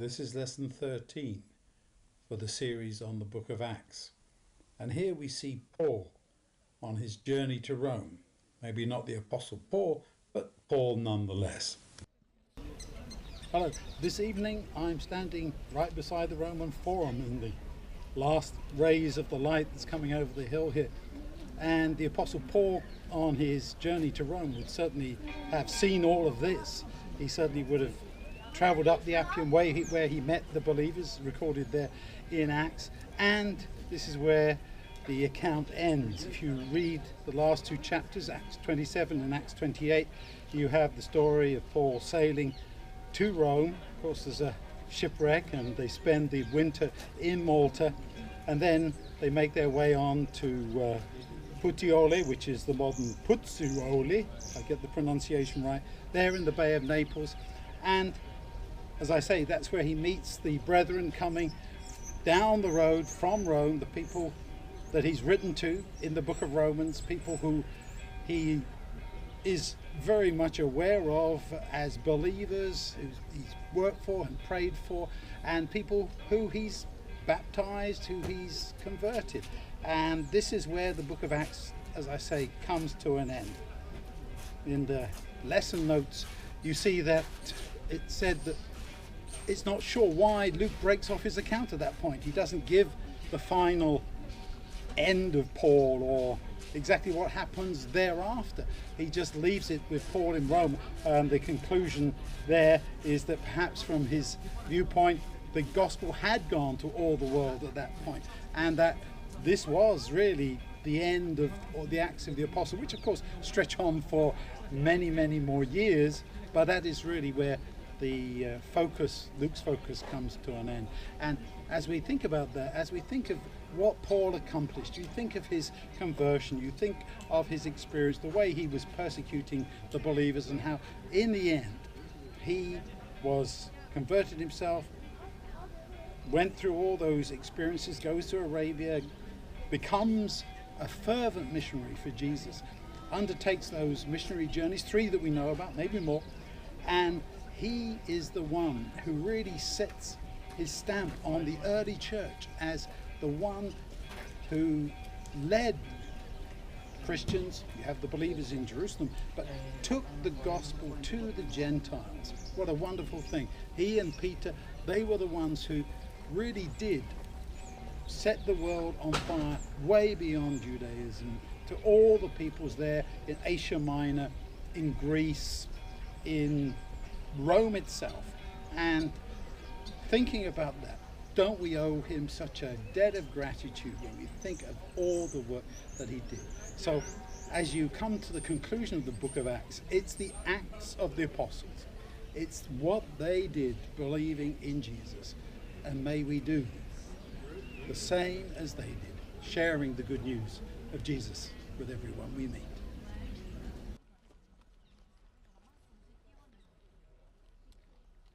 This is lesson 13 for the series on the book of Acts. And here we see Paul on his journey to Rome. Maybe not the Apostle Paul, but Paul nonetheless. Hello, this evening I'm standing right beside the Roman Forum in the last rays of the light that's coming over the hill here. And the Apostle Paul on his journey to Rome would certainly have seen all of this. He certainly would have travelled up the Appian Way where he met the believers, recorded there in Acts. And this is where the account ends. If you read the last two chapters, Acts 27 and Acts 28, you have the story of Paul sailing to Rome. Of course, there's a shipwreck and they spend the winter in Malta, and then they make their way on to Puteoli, which is the modern Pozzuoli, if I get the pronunciation right, there in the Bay of Naples. And as I say, that's where he meets the brethren coming down the road from Rome, the people that he's written to in the book of Romans, people who he is very much aware of as believers, who he's worked for and prayed for, and people who he's baptized, who he's converted. And this is where the book of Acts, as I say, comes to an end. In the lesson notes, you see that it said that it's not sure why Luke breaks off his account at that point. He doesn't give the final end of Paul or exactly what happens thereafter. He just leaves it with Paul in Rome. The conclusion there is that perhaps from his viewpoint, the gospel had gone to all the world at that point, and that this was really the end of the Acts of the Apostle, which of course stretch on for many, many more years, but that is really where the Luke's focus comes to an end. And as we think about that, as we think of what Paul accomplished, you think of his conversion, you think of his experience, the way he was persecuting the believers, and how in the end he was converted himself, went through all those experiences, goes to Arabia, becomes a fervent missionary for Jesus, undertakes those missionary journeys, 3 that we know about, maybe more, and he is the one who really sets his stamp on the early church as the one who led Christians. You have the believers in Jerusalem, but took the gospel to the Gentiles. What a wonderful thing. He and Peter, they were the ones who really did set the world on fire way beyond Judaism, to all the peoples there in Asia Minor, in Greece, in Rome itself. And thinking about that, don't we owe him such a debt of gratitude when we think of all the work that he did? So as you come to the conclusion of the book of Acts, it's the Acts of the Apostles. It's what they did, believing in Jesus. And may we do the same as they did, sharing the good news of Jesus with everyone we meet.